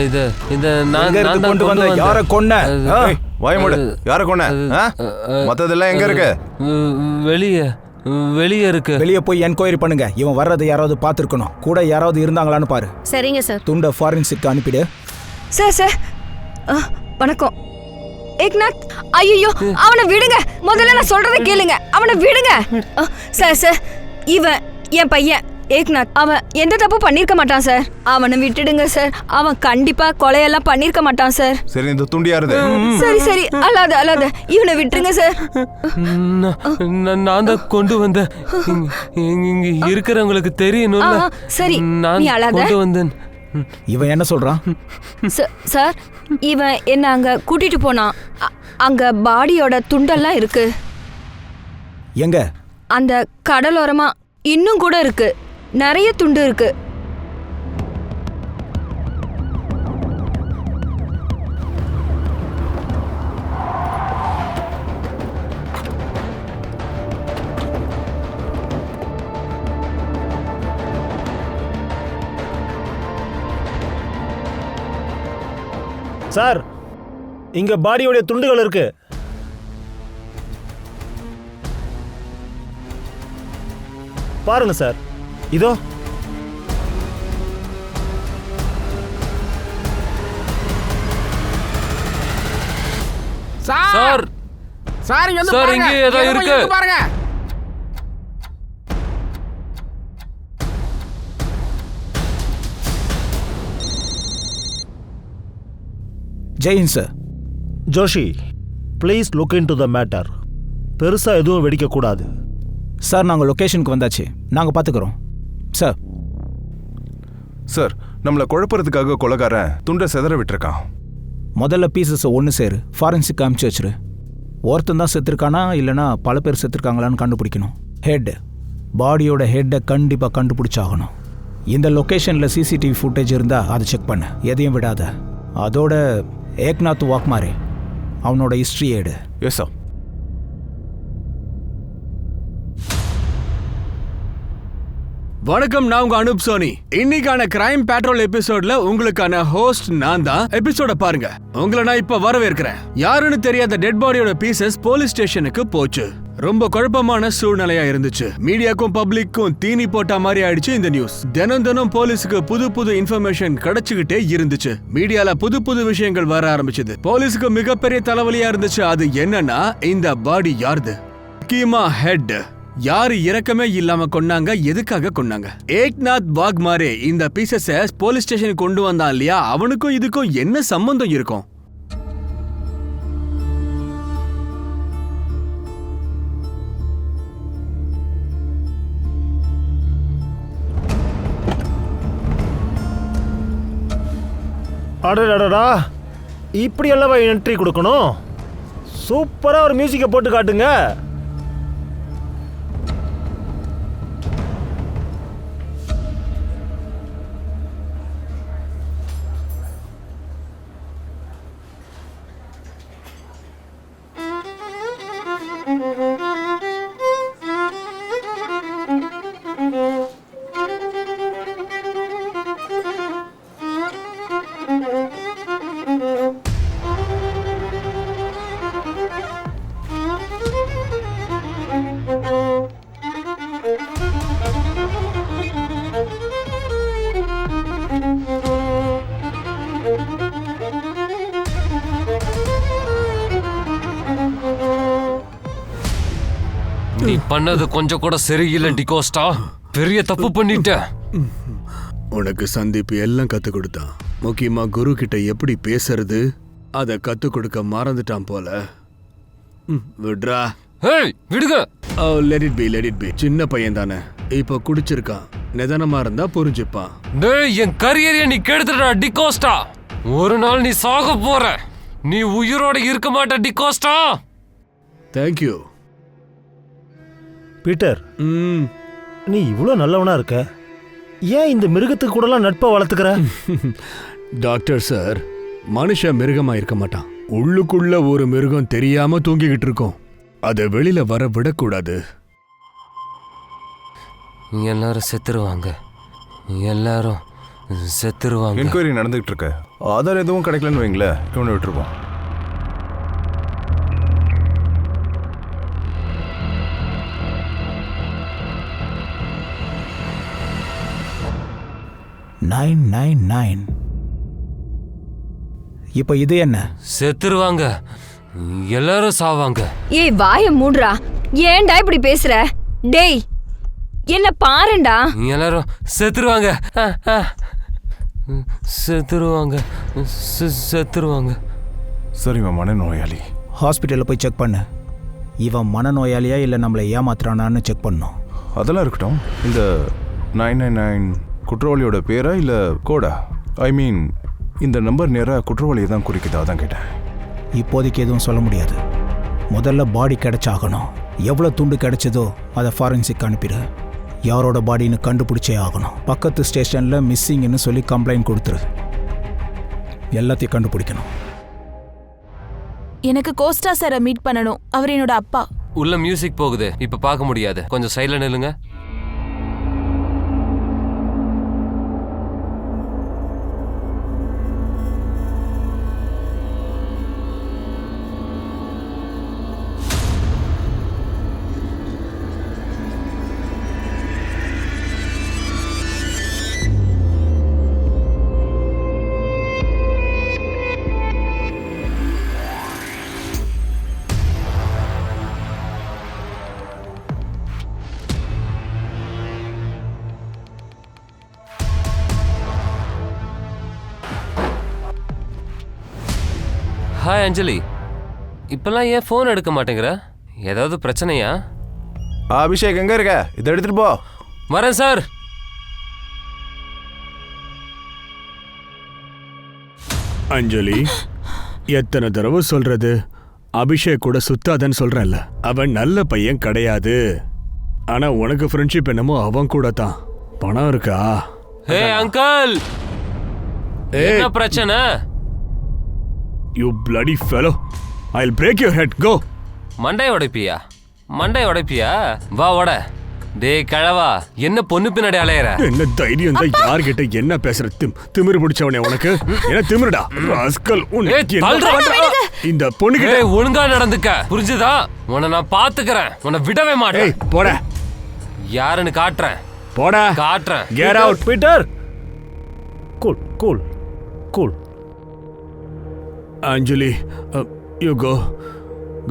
இது இந்த நான் கொண்டு வந்த யாரை கொன்ன? வாய் மூடு. யாரை கொன்ன? மத்ததெல்லாம் எங்க இருக்கு? வெளியே இருக்கு. வெளியே போய் என்கொயரி பண்ணுங்க. இவன் வர்றது யாராவது பார்த்துருக்கணும். கூட யாராவது இருந்தாங்களான்னு பாரு. சரிங்க சார். துண்ட ஃபாரன்சிக் அனுப்பிடு. சார் வணக்கம். ஏக்நாத், ஐயோ அவனை விடுங்க. முதல்ல நான் சொல்றதை கேளுங்க. அவனை விடுங்க. சார் இவன் என் பையன் ஏக்நாத். அவன் எந்த தப்பு பண்ணிருக்க மாட்டான் சார். அவனை விட்டுடுங்க சார். அவன் கண்டிப்பா கொலையெல்லாம் பண்ணிருக்க மாட்டான் சார். சரி, இந்த துண்டி யாருது? சரி அல்லாத இவனை விட்டுருங்க சார். நான் தான் கொண்டு வந்தேன். இங்க இருக்கிறவங்களுக்கு தெரியணும்ல. சரி, நீ அழாத. கொண்டு வந்தேன். இவன் என்ன சொல்றான்? சார், இவன் என்ன அங்க கூட்டிட்டு போனான். அங்க பாடியோட துண்டெல்லாம் இருக்கு. எங்க? அந்த கடலோரமா இன்னும் கூட இருக்கு. நிறைய துண்டு இருக்கு. சார், இங்க பாடியோட துண்டுகள் இருக்கு. பாருங்க சார், இதோ. சார் இங்க ஏதோ இருக்கு பாருங்க. Jain sir. Joshi, please look in to the matter. பெருசா எதுவும் வெடிக்க கூடாது. சார், நாங்கள் லொக்கேஷனுக்கு வந்தாச்சு. நாங்கள் பார்த்துக்கிறோம் சார். சார், நம்மளை குழப்பறதுக்காக கொலைகாரன் துண்டை செதற விட்டுருக்கான். முதல்ல பீசஸை ஒன்று சேரு. ஃபாரன்சிக் அனுப்பிச்சு வச்சிரு. ஒருத்தன் தான் செத்துருக்கானா இல்லைனா பல பேர் செத்துருக்காங்களான்னு கண்டுபிடிக்கணும். ஹெட், பாடியோட ஹெட்டை கண்டிப்பாக கண்டுபிடிச்சாகணும். இந்த லொக்கேஷனில் சிசிடிவி ஃபுட்டேஜ் இருந்தால் அதை செக் பண்ணு. எதையும் விடாத. அதோட ஏக்நாத் வாக்மாரே, அவனோட ஹிஸ்ட்ரி ஏடு. Yes sir. வணக்கம், நான் உங்க அனுப் சோனி. இன்னைக்கான கிரைம் பேட்ரோல் எபிசோட்ல உங்களுக்கான ஹோஸ்ட் நான் தான். எபிசோட பாருங்க. உங்களை நான் இப்ப வரவேற்கிறேன். யாருன்னு தெரியாத டெட் பாடியோட பீசஸ் போலீஸ் ஸ்டேஷனுக்கு போச்சு. ரொம்ப குழப்பமான சூழ்நிலையா இருந்துச்சு. மீடியாக்கும் பப்ளிக்கும் தீனி போட்ட மாதிரி ஆயிடுச்சு இந்த நியூஸ். தினம் போலீஸுக்கு புது இன்ஃபர்மேஷன் கிடைச்சுக்கிட்டே இருந்துச்சு. மீடியால புது விஷயங்கள் வர ஆரம்பிச்சது. போலீஸுக்கு மிகப்பெரிய தலைவலியா இருந்துச்சு. அது என்னன்னா, இந்த பாடி யாருது? கீமா ஹெட். யாரு இறக்கமே இல்லாம கொன்னாங்க? எதுக்காக கொன்னாங்க? ஏக்நாத் வாக்மாரே இந்த பீசஸ போலீஸ் ஸ்டேஷனுக்கு கொண்டு வந்தான் இல்லையா? அவனுக்கும் இதுக்கும் என்ன சம்பந்தம் இருக்கும்? அடடடா, இப்படி எல்லாம் என்ட்ரி கொடுக்கணும். சூப்பரா ஒரு மியூசிக்கை போட்டு காட்டுங்க. நீ பண்ணது கொஞ்சம் கூட சரியில்லை டிகோஸ்டா. பெரிய தப்பு பண்ணிட்ட. உனக்கு சந்தீப் எல்லாம் கத்து கொடுத்தான். முக்கியமா குரு கிட்ட எப்படி பேசுறது அதை கத்து கொடுக்க மறந்துட்டான் போல. விட்ரா. விடுங்க. Let it be. சின்ன பையன் தானே, இப்ப குடிச்சிருக்கான். நிதானமா இருந்தா புரிஞ்சுப்பான். டேய், என் கரியரை நீ கெடுத்துடா டிகோஸ்டா. ஒரு நாள் நீ சாக போற. நீ உயிரோட இருக்க மாட்ட டிகோஸ்டா. Thank you Peter. நீ இவ்வளோ நல்லவனா இருக்க. ஏன் இந்த மிருகத்துக்கு கூடலாம் நட்பை வளர்த்துக்கிற? டாக்டர் சார், மனுஷன் மிருகமா இருக்க மாட்டான். உள்ளுக்குள்ள ஒரு மிருகம் தெரியாம தூங்கிக்கிட்டு இருக்கோம். அதை வெளியில வர விடக்கூடாது. எல்லாரும் செத்துருவாங்க. எல்லாரும் செத்துருவாங்க. என்கொயரி நடந்துகிட்டு இருக்கு. ஆதார் எதுவும் கிடைக்கலன்னு வைங்களேன், இவனை விட்டுருப்போம். நைன் 999. இப்போ இது என்ன? செத்துருவாங்க, எல்லாரும் சாவாங்க. ஏய் வாய மூடுறா, ஏன்டா இப்படி பேசுற? டேய் என்ன பாருடா. எல்லாரும் செத்துருவாங்க. செத்துருவாங்க, செத்துருவாங்க. சரி, இவன் மனநோயாளி. ஹாஸ்பிட்டலில் போய் செக் பண்ணு. இவன் மனநோயாளியா இல்லை நம்மளை ஏமாத்துறானான்னு செக் பண்ணணும். அதெல்லாம் இருக்கட்டும். இந்த 999 குற்றவாளியோட பேரா இல்லை கோடா? ஐ மீன், இந்த நம்பர் நேராக குற்றவாளியை தான் குறிக்குதா? தான் கேட்டேன். இப்போதைக்கு எதுவும் சொல்ல முடியாது. முதல்ல பாடி கிடைச்சாகணும். எவ்வளோ துண்டு கிடைச்சதோ அதை ஃபாரன்சிக் அனுப்பிடு. யாரோட பாடின்னு கண்டுபிடிச்சே ஆகணும். பக்கத்து ஸ்டேஷனில் மிஸ்ஸிங்னு சொல்லி கம்ப்ளைண்ட் கொடுத்துரு. எல்லாத்தையும் கண்டுபிடிக்கணும். எனக்கு கோஸ்டா சாரை மீட் பண்ணணும். அவர் என்னோட அப்பா. உள்ள மியூசிக் போகுது, இப்ப பார்க்க முடியாது. கொஞ்சம் சைலண்ட் நில்லுங்க. ஹாய் அஞ்சலி, இப்பெல்லாம் ஏன் ஃபோன் எடுக்க மாட்டேங்கிற? ஏதாவது பிரச்சனையா? அபிஷேக் எங்க இருக்க? இதை எடுத்துட்டு போ. வரேன் சார். அஞ்சலி, எத்தனை தடவை சொல்றது? அபிஷேக் கூட சுத்தாதன்னு சொல்றேன்ல. அவன் நல்ல பையன் கிடையாது. ஆனா உனக்கு ஃப்ரெண்ட்ஷிப் என்னமோ அவன் கூட தான். பணம் இருக்கா? ஹே அங்கிள், என்ன பிரச்சனை? You bloody fellow. I'll break your head. Go. மண்டை உடைப்பியா? மண்டை உடைப்பியா? வா ஓட. டேய் கழவா, என்ன பொண்ணு பின்னாடி அலையற? என்ன தைரியம் தான் யார்கிட்ட என்ன பேசுற? திமிரு பிடிச்சவனே உனக்கு. என்ன திமிருடா? ராஸ்கல். இந்த பொண்ணுகிட்ட ஒழுங்கா நடந்துக்க, புரிஞ்சுதா? உன்னை நான் பாத்துக்கிறேன், உன்னை விடவே மாட்டேன். போட. யாருன்னு காட்டுறேன். போடா. காட்டுறேன். Get out. Peter. Cool cool cool. Anjali, you go.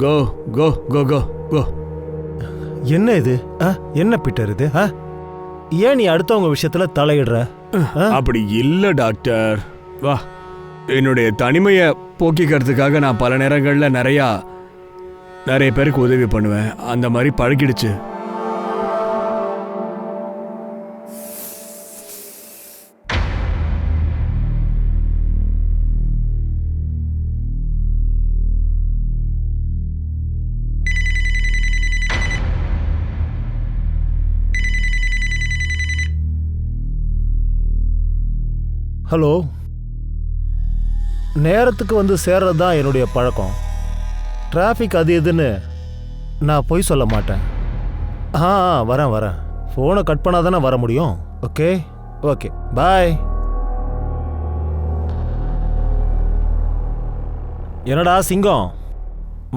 Go, go, go, go, go. என்ன இது? என்ன பீட்டர் இது? ஏன் நீ அடுத்தவங்க விஷயத்துல தலையிடுற? அப்படி இல்ல டாக்டர். வா, என்னுடைய தனிமையை போக்கிக்கிறதுக்காக நான் பல நேரங்கள்ல நிறைய பேருக்கு உதவி பண்ணுவேன். அந்த மாதிரி பழகிடுச்சு. ஹலோ, நேரத்துக்கு வந்து சேர்றது தான் என்னுடைய பழக்கம். டிராஃபிக் அது இதுன்னு நான் போய் சொல்ல மாட்டேன். வரேன். ஃபோனை கட் பண்ணால் தானே வர முடியும். ஓகே ஓகே, பாய். என்னடா சிங்கம்,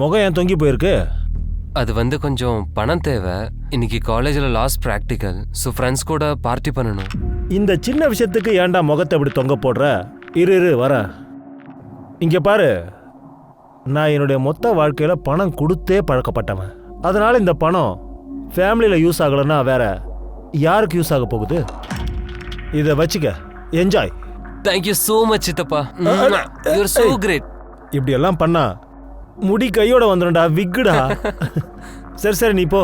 முகம் ஏன் தொங்கி போயிருக்கு? அது கொஞ்சம் பணம் தேவை. இன்னைக்கு காலேஜில் லாஸ்ட் ப்ராக்டிக்கல். ஸோ ஃப்ரெண்ட்ஸ் கூட பார்ட்டி பண்ணணும். இந்த சின்ன விஷயத்துக்கு ஏன்டா முகத்தை அப்படி தொங்க போடுற? இரு வர. இங்கே பாரு, நான் என்னுடைய மொத்த வாழ்க்கையில் பணம் கொடுத்தே பழக்கப்பட்டவன். அதனால் இந்த பணம் ஃபேமிலியில் யூஸ் ஆகலைன்னா வேற யாருக்கு யூஸ் ஆக போகுது? இதை வச்சுக்க, என்ஜாய். தேங்க்யூ ஸோ மச் சித்தப்பா. You are so great. இப்படியெல்லாம் பண்ணா முடி கையோட வந்துடும்டா, விக்குடா. சரி நீ போ.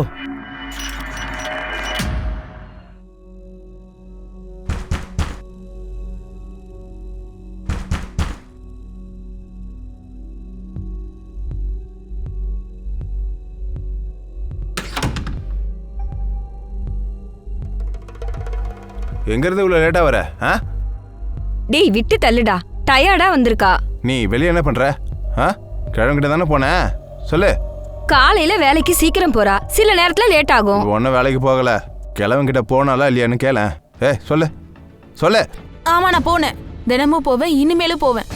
எங்க இருந்து இவ்வளவு லேட்டா வர? டேய் விட்டு தள்ளுடா, டயர்டா வந்திருக்கா. நீ வெளியே என்ன பண்ற? கிழங்கிட்ட தானே போன? சொல்லு. காலையில வேலைக்கு சீக்கிரம் போறா, சில நேரத்துல லேட் ஆகும். ஒன்னும் வேலைக்கு போகல. கிழவங்கிட்ட போனாலா இல்லையான்னு கேள. சொல்லு. ஆமா நான் போனேன், தினமும் போவேன், இனிமேலும் போவேன்.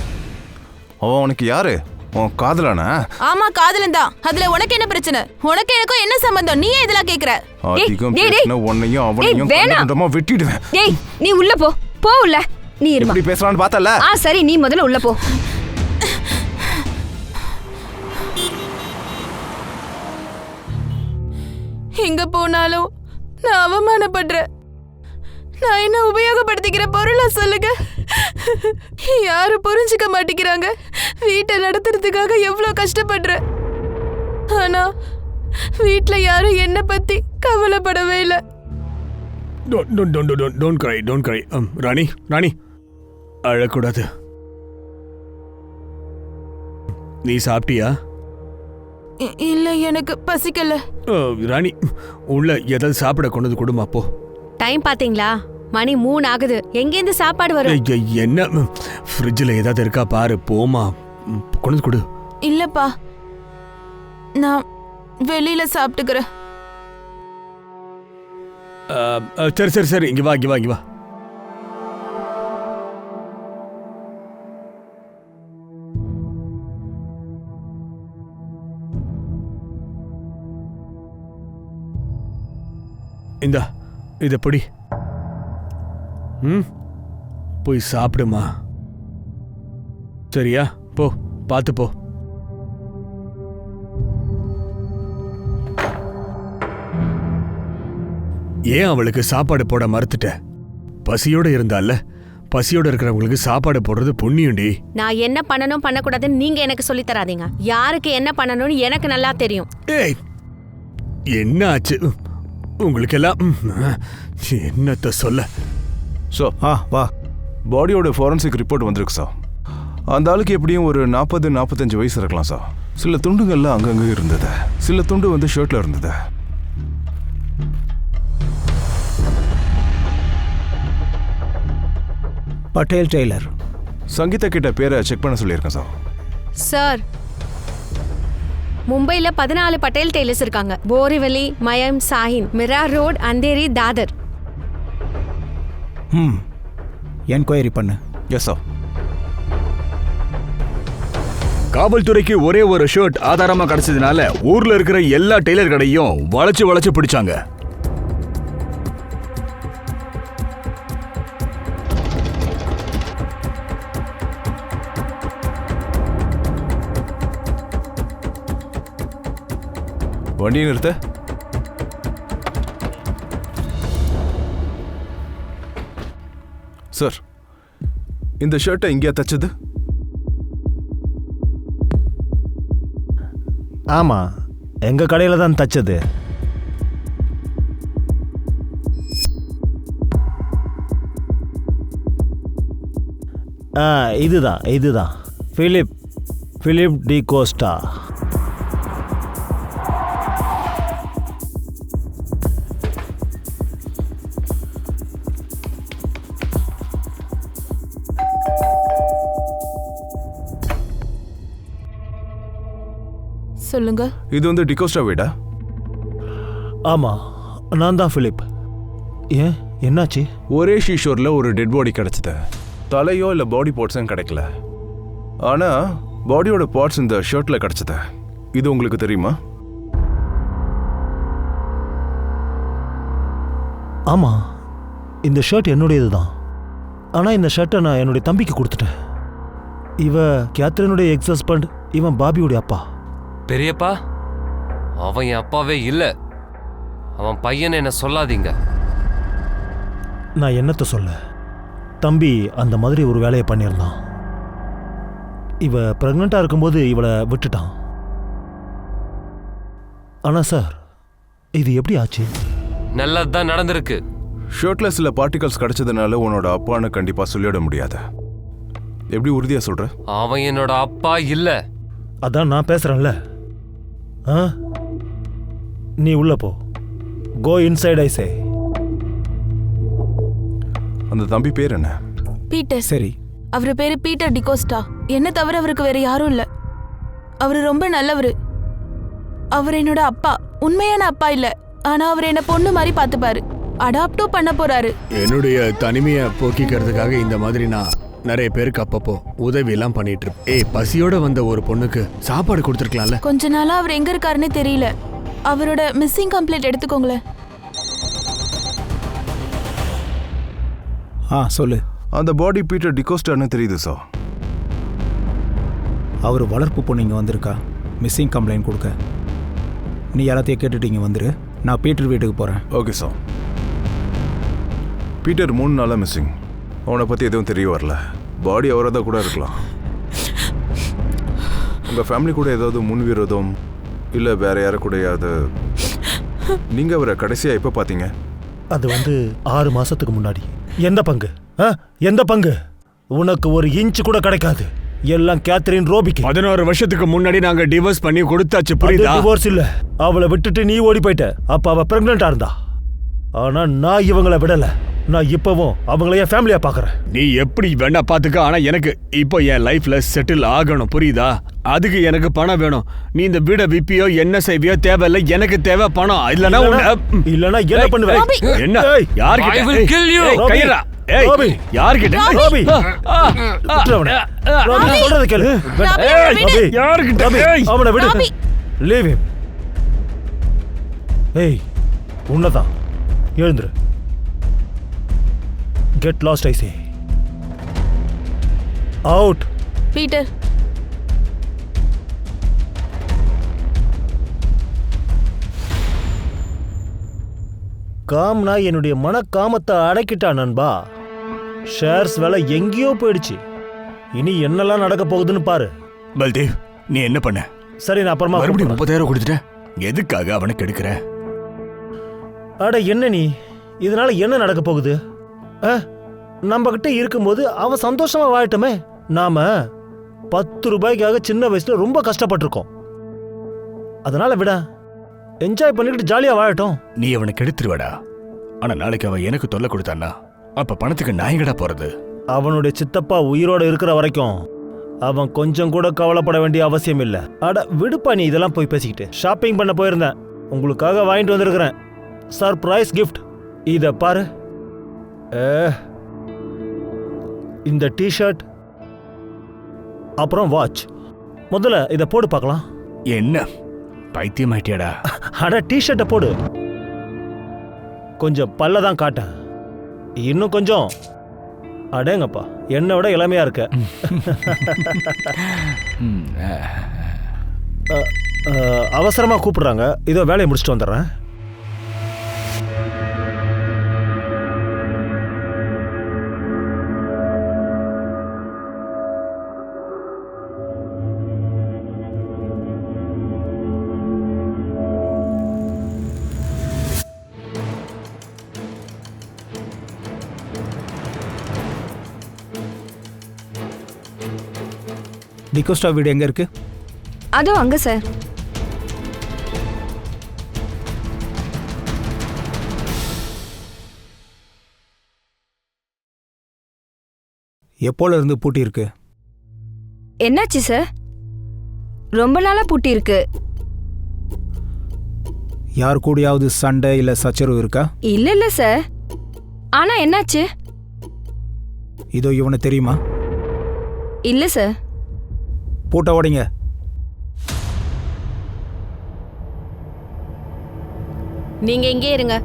அவன் உனக்கு யாரு? உன் காதலானா? ஆமா காதலன் தான். அதுல உனக்கு என்ன பிரச்சனை? உனக்கு எனக்கும் என்ன சம்பந்தம்? நீ ஏன் இதெல்லாம் கேக்குற? அதிகம் டேய், பேசினா உன்னையும் அவனையும் வேணாம். கண்டமா வெட்டிடுவேன். டேய் நீ உள்ள போ, போ உள்ள. நீ இருமா. எப்படி பேசலாம்னு பார்த்தல? சரி நீ முதல்ல உள்ள போ. எங்க போனாலும் நான் அவமானப்படுறேன். நான் என்ன உபயோகப்படுத்திக்கிற பொருளா சொல்லுங்க? யாரும் புரிஞ்சுக்க மாட்டேங்கிறாங்க. வீட்டை நடத்துறதுக்காக எவ்வளவு கஷ்டப்படுறேன். ஆனா வீட்ல யாரும் என்ன பத்தி கவலைப்படவே இல்லை. டோன்ட் கிரை. ராணி அழக்கூடாது. நீ சாப்பிட்டியா? இல்ல எனக்கு பசிக்கல. ராணி உள்ள ஏதாவது சாப்பிட கொண்டு வந்து கொடுமா போ. டைம் பாத்தீங்களா? மணி 3 ஆகுது. எங்கேருந்து சாப்பாடு வரும்? என்ன ஃப்ரிட்ஜில் ஏதாவது இருக்கா பாரு. போமா, கொண்டு வந்து கொடு. இல்லப்பா, நான் வெளியில சாப்பிட்டுக்கிறேன். சரி இங்க வா. இந்தா இத பிடி. போய் சாப்பிடுமா. சரியா? போ, பார்த்து போ. ஏன் அவளுக்கு சாப்பாடு போட மறுத்துட்ட? பசியோட இருந்தால. பசியோட இருக்கிறவங்களுக்கு சாப்பாடு போடுறது புண்ணியண்டி. நான் என்ன பண்ணணும் பண்ணக்கூடாதுன்னு நீங்க எனக்கு சொல்லி தராதீங்க. யாருக்கு என்ன பண்ணணும்னு எனக்கு நல்லா தெரியும். ஏய், என்ன ஆச்சு உங்களுக்கு எல்லாம்? என்னத்த சொல்ல? ஸோ வா. பாடியோட ஃபாரன்சிக் ரிப்போர்ட் வந்திருக்கு சார். அந்த ஆளுக்கு எப்படியும் ஒரு 40-45 வயசு இருக்கலாம் சார். சில துண்டுகள்லாம் அங்கங்கே இருந்தது, சில துண்டு வந்து ஷர்ட்ல இருந்தது. பட்டேல் டெய்லர். சங்கீதா கிட்ட பேரை செக் பண்ண சொல்லியிருக்கேன் சார். சார், மும்பைல 14 பட்டேல் டெய்லர்ஸ் இருக்காங்க. போரிவலி, மயம், சாஹின், மிரார் ரோட், அந்தேரி, தாதர். என்கொயரி பண்ணு. Yes sir. காவல்துறைக்கு ஒரே ஒரு ஷர்ட் ஆதாரமா கிடைச்சதுனால ஊர்ல இருக்கிற எல்லா டெய்லர் கடையும் வளைச்சு பிடிச்சாங்க. வண்டியை நிறுத்த. சார், இந்த ஷர்ட்டை இங்கேயா தச்சது? ஆமா, எங்க கடையில தான் தச்சது. இதுதான் பிலிப் டி கோஸ்டா. சொல்லுங்க. இது வந்து டிகோஸ்டா வீடா? ஆமா, நான் தான் பிலிப். ஏன், என்னாச்சு? ஒரே ஷீஷோர்ல ஒரு டெட் பாடி கிடைச்சது. தலையோ இல்லை பாடி பார்ட்ஸும் கிடைக்கல. ஆனா பாடியோட பார்ட்ஸ் இந்த ஷர்ட்ல கிடைச்சது. இது உங்களுக்கு தெரியுமா? ஆமா, இந்த ஷர்ட் என்னுடையது தான். ஆனா இந்த ஷர்ட்டை நான் என்னுடைய தம்பிக்கு கொடுத்துட்டேன். இவ கேத்ரினுடைய எக்ஸ் ஹஸ்பண்ட், இவன் பாபியோடைய அப்பா. பெரியப்பா, அவன் என் அப்பாவே இல்ல. அவன் பையன் என்ன சொல்லாதீங்க. நான் என்னத்த சொல்ல? தம்பி அந்த மாதிரி ஒரு வேலையை பண்ணியிருந்தான். இவ பிரெக்னெண்டா இருக்கும்போது இவளை விட்டுட்டான். ஆனா சார், இது எப்படி ஆச்சு? நல்லதுதான் நடந்திருக்கு. ஷர்ட்ல சில பார்ட்டிகல்ஸ் கிடைச்சதுனால உன்னோட அப்பான்னு கண்டிப்பா சொல்லிட முடியாது. எப்படி உறுதியா சொல்ற? அவன் என்னோட அப்பா இல்ல. அதான் நான் பேசுறேன்ல. நீ உள்ள போ. கோ இன்சைட் ஐ சே. அந்த தம்பி பேர் என்ன? பீட்டர். சரி. அவரு பேரு பீட்டர் டிகோஸ்டா. என்ன தவிர அவருக்கு வேற யாரும் இல்ல. அவரு ரொம்ப நல்லவரு. அவர் என்னோட அப்பா. உண்மையான அப்பா இல்ல, ஆனா அவர் என்ன பொண்ணு மாதிரி பார்த்துப்பாரு. அடாப்டும் பண்ண போறாரு. என்னுடைய தனிமையை போக்கிக்கிறதுக்காக இந்த மாதிரி நான் நிறைய பேருக்கு அப்பப்போ உதவி எல்லாம் பண்ணிட்டு இருப்பேன். பசியோட வந்த ஒரு பொண்ணுக்கு சாப்பாடு கொடுத்துருக்கலாம்ல. கொஞ்ச நாளா அவர் எங்க இருக்காருன்னே தெரியல. அவரோட மிஸ்ஸிங் கம்ப்ளைண்ட் எடுத்துக்கோங்களேன். சொல்லு. அந்த பாடி பீட்டர் டிகோஸ்டான்னு தெரியுது சார். அவர் வளர்ப்பு பொண்ணு இங்கே வந்திருக்கா மிஸ்ஸிங் கம்ப்ளைண்ட் கொடுக்க. நீ எல்லாத்தையும் கேட்டுட்டு இங்கே வந்துரு. நான் பீட்டர் வீட்டுக்கு போகிறேன். Okay sir. பீட்டர் 3 நாளாக மிஸ்ஸிங். அவனை பற்றி எதுவும் தெரிய வரல. பாடி அவராக தான் கூட இருக்கலாம். உங்கள் ஃபேமிலி கூட ஏதாவது முன்விரோதம் இல்லை வேற யாரை கூடயாவது? நீங்கள் அவரை கடைசியாக எப்போ பார்த்தீங்க? அது 6 மாசத்துக்கு முன்னாடி. எந்த பங்கு? எந்த பங்கு? உனக்கு ஒரு இன்ச் கூட கிடைக்காது. எல்லாம் கேத்ரின் ரோபிக்கு. 16 வருஷத்துக்கு முன்னாடி நாங்க டிவோர்ஸ் பண்ணி கொடுத்தாச்சு, புரியுதா? டிவோர்ஸ் இல்ல, அவளை விட்டுட்டு நீ ஓடி போயிட்ட. அப்ப அவ பிரெக்னெண்டா இருந்தா. ஆனா நான் இவங்களை விடல. நான் இப்பவும் அவங்கள என் ஃபேமிலியா பாக்குறேன். நீ எப்படி வேணா பாத்துக்க, ஆனா எனக்கு இப்போ என் லைஃப்ல செட்டில் ஆகணும், புரியுதா? அதுக்கு எனக்கு பணம் வேணும். நீ இந்த வீட விப்பியோ என்ன செய்வியோ தேவையில்ல, எனக்கு தேவை பணம். இல்லனா என்ன பண்ணுவேன்? என்ன? யார்கிட்ட? I will kill you. கையறா. ஏய், யார்கிட்ட? ரோபி, ரோபி சொல்றத கேளு. யார்கிட்ட? அவனை விடு. Leave him. ஏய், உன்னதான். எழுந்துரு. கெட் லாஸ்ட் ஐ சே. அவுட். பீட்டர், காம்னா என்னுடைய மனக்காமத்தை அடக்கிட்டா நண்பா. ஷேர்ஸ் விலை எங்கேயோ போயிடுச்சு. இனி என்னெல்லாம் நடக்க போகுதுன்னு பாரு. பல்தேவ், நீ என்ன பண்ண? சரி, நான் அப்புறமா மறுபடியும் 30,000 கொடுத்துட்ட. எதுக்காக அவனுக்கு எடுக்கிற? அட என்ன நீ, இதனால என்ன நடக்க போகுது? நம்ம கிட்ட இருக்கும்போது அவன் சந்தோஷமா வாழட்டுமே. நாம 10 ரூபாய்க்காக சின்ன வயசுல ரொம்ப கஷ்டப்பட்டிருக்கோம். அதனால விட, என்ஜாய் பண்ணிட்டு ஜாலியா வாழட்டும். நீ அவனுக்கு எடுத்துருவாடா. ஆனா நாளைக்கு அவன் எனக்கு தொல்லை கொடுத்தான்னா அப்ப பணத்துக்கு நான் எங்கடா போறது? அவனுடைய சித்தப்பா உயிரோட இருக்கிற வரைக்கும் அவன் கொஞ்சம் கூட கவலைப்பட வேண்டிய அவசியம் இல்ல. அட விடுப்பா, நீ இதெல்லாம் போய் பேசிக்கிட்டு. ஷாப்பிங் பண்ண போயிருந்தேன், உங்களுக்காக வாங்கிட்டு வந்திருக்கிறேன். Surprise gift. இத பாரு. இந்த டிஷர்ட் அப்புறம் வாட்ச். முதல்ல இத போடு பார்க்கலாம். என்ன பைத்தியம் ஆயிட்டியாடா? அட டிஷர்ட்டை போடு. கொஞ்சம் பல்லதான் காட்ட. இன்னும் கொஞ்சம். அடேங்கப்பா, என்னை விட இளமையா இருக்க. அவசரமா கூப்பிடுறாங்க. இதோ வேலையை முடிச்சுட்டு வந்துடுறேன். டிகோஸ்டா வீடு எங்க இருக்கு? அதோ அங்க சார். எப்போல இருந்து பூட்டி இருக்கு? என்னாச்சு சார்? ரொம்ப நாளா பூட்டி இருக்கு. யார் கூடயாவது சண்டை இல்ல சச்சரவு இருக்கா? இல்ல சார். ஆனா என்னாச்சு? இதோ இவனை தெரியுமா? இல்ல சார். பூட்ட ஓடிங்க. நீங்க இங்கே இருங்க.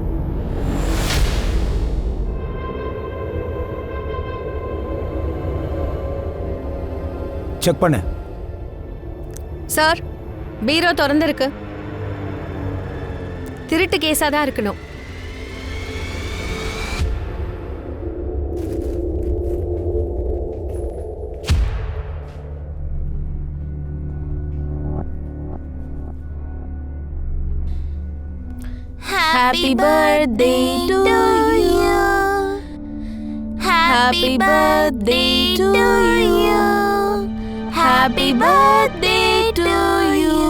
செக் பண்ணு. சார், பீரோ திறந்திருக்கு. திருட்டு கேஸா தான் இருக்கணும். Happy birthday to you. Happy birthday to you. Happy birthday to you.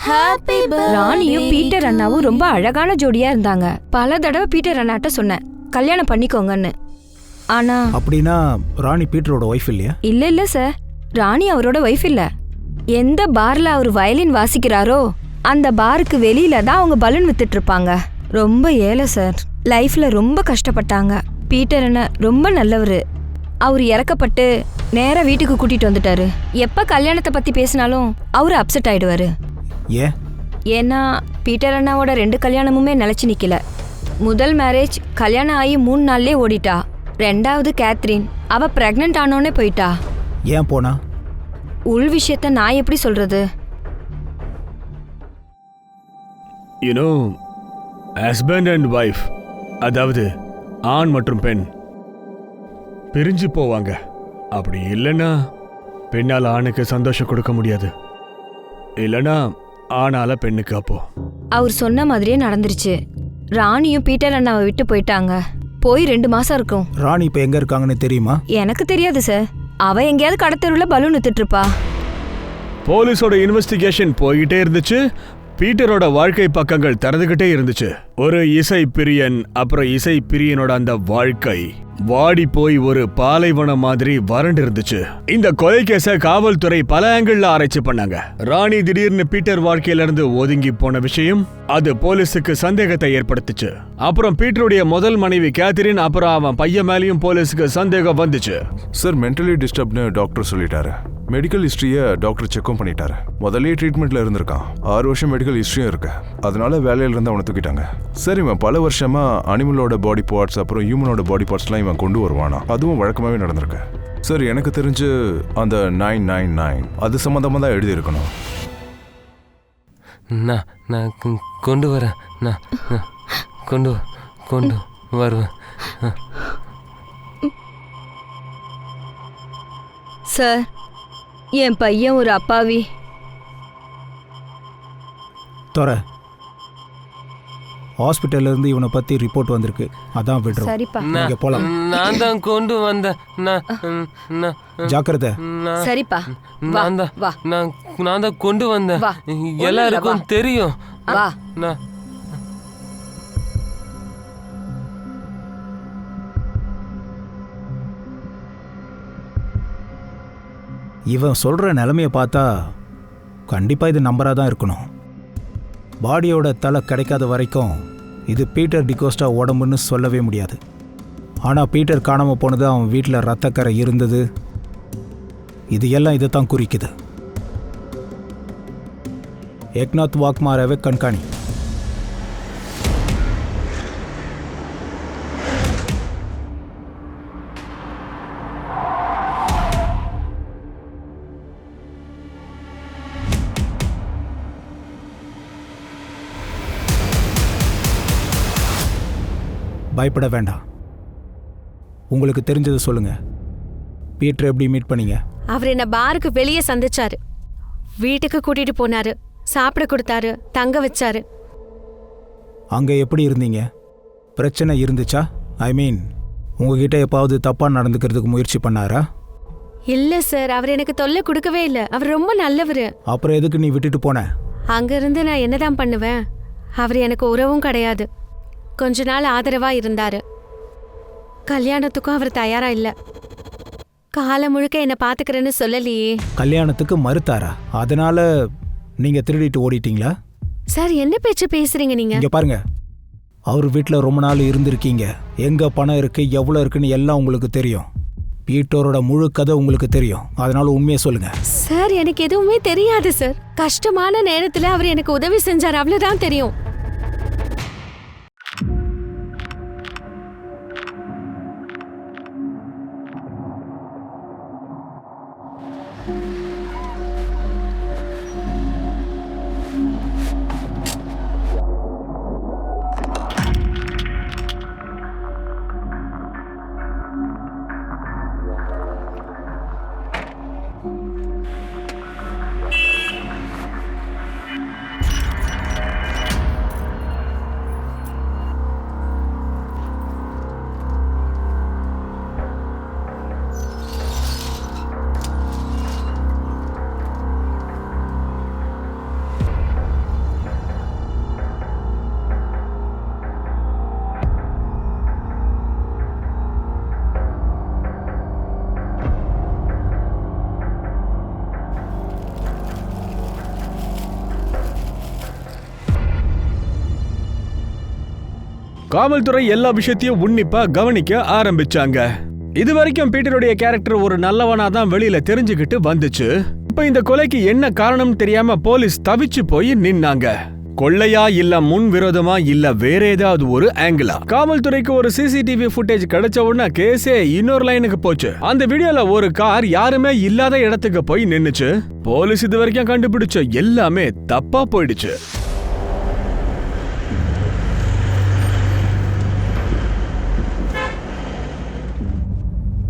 Happy birthday. ராணியும் பீட்டர் அண்ணாவும் ரொம்ப அழகான ஜோடியா இருந்தாங்க. பல தடவை பீட்டர் அண்ணாட்ட சொன்னேன் கல்யாணம் பண்ணிக்கோங்கன்னு. ஆனா அப்படின்னா ராணி பீட்டரோட ஒய்ஃப் இல்லையா? இல்ல சார், ராணி அவரோட ஒய்ஃப் இல்ல. எந்த பார்ல அவர் வயலின் வாசிக்கிறாரோ அந்த பாருக்கு வெளியில தான் அவங்க பலூன் வித்துட்டு இருப்பாங்க. ரொம்ப ஏழை சார். லைஃப்ல ரொம்ப கஷ்டப்பட்டாங்க. பீட்டர் அண்ணன் ரொம்ப நல்லவர். அவர் இறக்கப்பட்டு நேரா வீட்டுக்கு கூட்டிட்டு வந்துட்டாரு. எப்ப கல்யாணத்தை பத்தி பேசினாலும் அவரு அப்செட் ஆயிடுவாரு. ஏன்? ஏன்னா பீட்டர் அண்ணாவோட 2 கல்யாணமுமே நிலைச்சு நிக்கல. முதல் மேரேஜ் கல்யாணம் ஆகி 3 நாள்லயே ஓடிட்டா. 2வது கேத்ரின், அவ பிரெக்னென்ட் ஆனோன்னே போயிட்டா. ஏன் போனா? உள் விஷயத்த நான் எப்படி சொல்றது? யூனோ, ஹஸ்பண்ட் அண்ட் ஒய்ஃப், அதாவது ஆண் மற்றும் பெண் பிரிஞ்சு போவாங்க. அப்படி இல்லைன்னா பெண்ணால் ஆணுக்கு சந்தோஷம் கொடுக்க முடியாது, இல்லைன்னா ஆணால பெண்ணுக்கு. அப்போ அவர் சொன்ன மாதிரியே நடந்துருச்சு. ராணியும் பீட்டர் அண்ணாவை விட்டு போயிட்டாங்க. போய் 2 மாசம் இருக்கும். ராணி இப்போ எங்க இருக்காங்கன்னு தெரியுமா? எனக்கு தெரியாது சார். அவ எங்கேயாவது கடத்தெருவில் பலூன் வித்துட்டு இருப்பா. போலீஸோட இன்வெஸ்டிகேஷன் போயிட்டே இருந்துச்சு. பீட்டரோட வாழ்க்கை பக்கங்கள் திறந்துகிட்டே இருந்துச்சு. ஒரு இசை பிரியன், அப்புறம் இசை பிரியனோட அந்த வாழ்க்கை வாடி போய் ஒரு பாலைவனம் மாதிரி வறண்டு இருந்துச்சு. இந்த கொலை கேஸ காவல்துறை பல ஆங்கிள் ஆராய்ச்சி பண்ணாங்க. ராணி திடீர்னு பீட்டர் வாழ்க்கையில இருந்து ஒதுங்கி போன விஷயம் அது போலீஸுக்கு சந்தேகத்தை ஏற்படுத்துச்சு. அப்புறம் பீட்டருடைய முதல் மனைவி கேத்ரின், அப்புறம் அவன் பையன் மேலேயும் போலீஸுக்கு சந்தேகம் வந்துச்சு. சார், மென்டலி டிஸ்டர்ப்னு டாக்டர் சொல்லிட்டாரு. மெடிக்கல் ஹிஸ்டரியை டாக்டர் செக்கும் பண்ணிட்டாரு. முதலே ட்ரீட்மெண்ட்ல இருந்திருக்கான். 6 வருஷம் மெடிக்கல் ஹிஸ்டரியும் இருக்கு. அதனால வேலையில இருந்து அவனை தூக்கிட்டாங்க. சார், இவன் பல வருஷமா அனிமலோட பாடி பார்ட்ஸ் அப்புறம் ஹியூமனோட பாடி பார்ட்ஸ்லாம் இவன் கொண்டு வருவானா. அதுவும் வழக்கமாவே நடந்திருக்கு. சார், எனக்கு தெரிஞ்சு அந்த 999 அது சம்மந்தமாக தான் எழுதியிருக்கணும். நான் கொண்டு வரேன். நான் கொண்டு வருவேன். சார், என் பையன் ஒரு அப்பாவி. தோற ஹாஸ்பிட்டல்ல இருந்து இவனை பத்தி ரிப்போர்ட் வந்திருக்கு. அதான் விடுறோம். சரிப்பா. நீங்க போலாம். நான் தான் கொண்டு வந்தேன். ஜாக்கிரதை. சரிப்பா. நான் தான் கொண்டு வந்தேன். வா. எல்லாருக்கும் தெரியும். வா. நான் இவன் சொல்ற நிலைமையை பார்த்தா கண்டிப்பா இது நம்பரா தான் இருக்கணும். பாடியோட தலை கிடைக்காத வரைக்கும் இது பீட்டர் டிகோஸ்டா உடம்புன்னு சொல்லவே முடியாது. ஆனால் பீட்டர் காணாமல் போனது, அவன் வீட்டில் ரத்தக்கரை இருந்தது, இது எல்லாம் இதை தான் குறிக்குது. ஏக்நாத் வாக்மாராவை கண்காணி. பயப்பட வேண்டாம். உங்களுக்கு தெரிஞ்சதை சொல்லுங்க. பீட்டர் எப்படி மீட் பண்ணீங்க? அவர் என்ன பாருக்கு வெளியே சந்திச்சாரு. வீட்டுக்கு கூட்டிட்டு போனாரு. சாப்பிட கொடுத்தாரு. தங்க வச்சாரு. அங்கே எப்படி இருந்தீங்க? பிரச்சனை இருந்துச்சா? ஐ மீன், உங்ககிட்ட எப்பாவது தப்பாக நடந்துக்கிறதுக்கு முயற்சி பண்ணாரா? இல்ல சார், அவர் எனக்கு தொல்லை கொடுக்கவே இல்லை. அவர் ரொம்ப நல்லவர். அப்புறம் எதுக்கு நீ விட்டுட்டு போன? அங்கிருந்து நான் என்னதான் பண்ணுவேன்? அவர் எனக்கு உறவும் கிடையாது. கொஞ்ச நாள் ஆதரவா இருந்தாரு. கல்யாணத்துக்கும் அவர் தயாரா இல்ல. காலம் முழுக்க என்ன பாத்துக்கிறேன்னு சொல்லலையே. கல்யாணத்துக்கு மறுத்தாரா? அதனால நீங்க திருடிட்டு ஓடிட்டீங்களா? சார், என்ன பேச்சு பேசுறீங்க நீங்க? இங்க பாருங்க, அவர் வீட்டில் ரொம்ப நாள் இருந்திருக்கீங்க. எங்க பணம் இருக்கு, எவ்வளோ இருக்குன்னு எல்லாம் உங்களுக்கு தெரியும். பீட்டரோட முழு கதை உங்களுக்கு தெரியும். அதனால உண்மையை சொல்லுங்க. சார், எனக்கு எதுவுமே தெரியாது சார். கஷ்டமான நேரத்துல அவர் எனக்கு உதவி செஞ்சார், அவ்வளவுதான் தெரியும். காவல்துறை எல்லா விஷயத்தையும் உன்னிப்பா கவனிக்க ஆரம்பிச்சாங்க. இது வரைக்கும் பீட்டருடைய கேரக்டர் ஒரு நல்லவனா தான் வெளியில தெரிஞ்சுக்கிட்டு வந்துச்சு. இப்ப இந்த கொலைக்கு என்ன காரணம் தெரியாம போலீஸ் தவிச்சு போய் நின்னாங்க. கொள்ளையா இல்ல முன் விரோதமா இல்ல வேற ஏதாவது ஒரு ஆங்கிளா? காவல்துறைக்கு ஒரு சிசிடிவி ஃபுட்டேஜ் கிடைச்ச உடனே கேஸே இன்னொரு லைனுக்கு போச்சு. அந்த வீடியோல ஒரு கார் யாருமே இல்லாத இடத்துக்கு போய் நின்னுச்சு. போலீஸ் இது வரைக்கும் கண்டுபிடிச்ச எல்லாமே தப்பா போயிடுச்சு.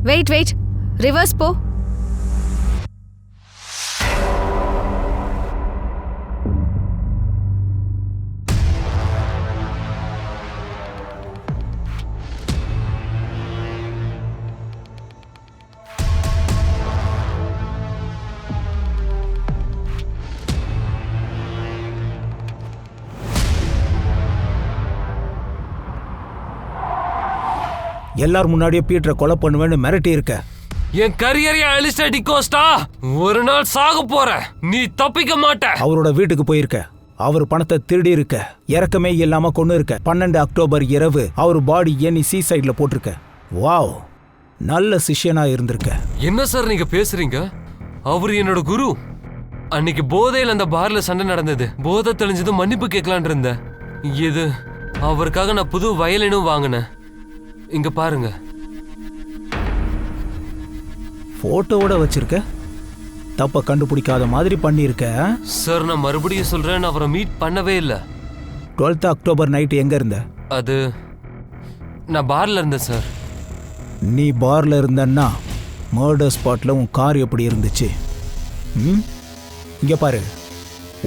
வெயிட் ரிவர்ஸ் போ. எல்லாரும் முன்னாடியே பீட்டரை கொலை பண்ணுவேன்னு மிரட்டி இருக்க. என் கரியரை அழிச்ச டிகோஸ்டா, ஒரு நாள் சாக போற, நீ தப்பிக்க மாட்ட. அவரோட வீட்டுக்கு போயிருக்க, அவர் பணத்தை திருடி இருக்க, இறக்கமே இல்லாம கொண்டு இருக்க. 12 அக்டோபர் இரவு அவர் பாடி எண்ணி சீ சைட்ல போட்டிருக்க. வாவ், நல்ல சிஷ்யனா இருந்திருக்க. என்ன சார் நீங்க பேசுறீங்க? அவர் என்னோட குரு. அன்னைக்கு போதையில் அந்த பார்ல சண்டை நடந்தது. போதை தெளிஞ்சதும் மன்னிப்பு கேட்கலான் இருந்தேன். இது அவருக்காக நான் புது வயலினும் வாங்கினேன். இங்க பாருங்க. போட்டோவோட வச்சிருக்க, தப்ப கண்டுபிடிக்காத மாதிரி பண்ணிருக்க. சார் நான் மறுபடியும் சொல்றேன், அவரை மீட் பண்ணவே இல்லை. 12 அக்டோபர் நைட் எங்க இருந்த? அது நான் பார்ல இருந்தேன் சார். நீ பார்ல இருந்தன்னா மர்டர் ஸ்பாட்ல உன் கார் எப்படி இருந்துச்சு? இங்க பாரு,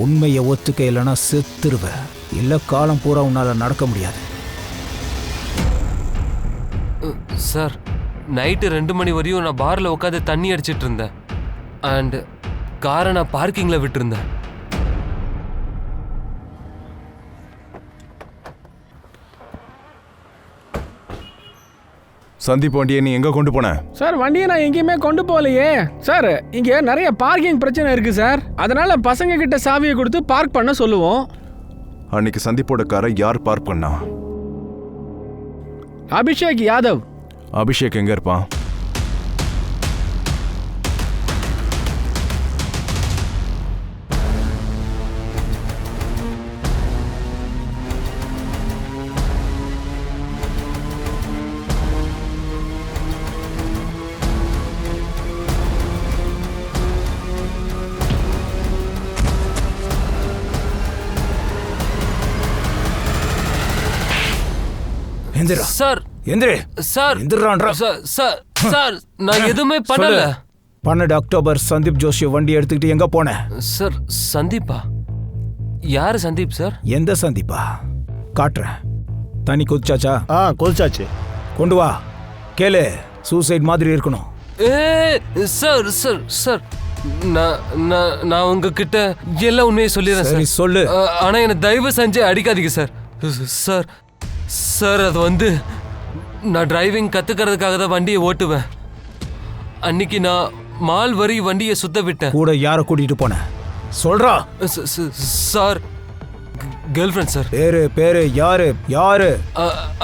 உண்மையை ஒத்துக்க, இல்லைன்னா செத்துருவ. இல்ல காலம் பூரா உன்னால நடக்க முடியாது. சார் நைட்டு 2 மணி வரையும் நான் பார்ல உட்காந்து தண்ணி அடிச்சிட்டு இருந்தேன். அண்ட் காரை நான் பார்க்கிங்ல விட்டுருந்தேன். சந்தீப் வண்டியை நீ எங்க கொண்டு போன? சார் வண்டியை நான் எங்கேயுமே கொண்டு போகலையே சார். இங்க நிறைய பார்க்கிங் பிரச்சனை இருக்கு சார். அதனால பசங்க கிட்ட சாவியை கொடுத்து பார்க் பண்ண சொல்லுவோம். அன்னைக்கு சந்தீப்போட காரை யார் பார்க் பண்ணா? அபிஷேக் யாதவ். அபிஷேக் எங்க இருப்பான்? எந்திரா சார், எந்திரே சார், எந்திரான்றா. சார் நான் எதுவுமே பண்ணல. 12 அக்டோபர் சந்தீப் ஜோஷி வண்டி எடுத்துக்கிட்டு எங்க போன? சார் சந்தீப்பா? யாரு சந்தீப் சார்? எந்த சந்தீப்பா? காட்டுறேன். தண்ணி கொதிச்சாச்சா? கொதிச்சாச்சு. கொண்டு வா. கேளு, சூசைட் மாதிரி இருக்கணும். சார் சார் சார் நான் உங்ககிட்ட எல்லாம் உண்மையை சொல்லிடுறேன் சரி, சார். சொல்லு. ஆனா என்ன தயவு செஞ்சு அடிக்காதீங்க சார். சார் சார் அது வந்து நான் டிரைவிங் கத்துக்கிறதுக்காக தான் வண்டியை ஓட்டுவேன். அன்னைக்கு நான் மால் வரி வண்டியை சுத்த விட்டேன். கூட யாரை கூட்டிட்டு போன? சொல்றா. Sir girl friend sir. பேரு யாரு? யாரு?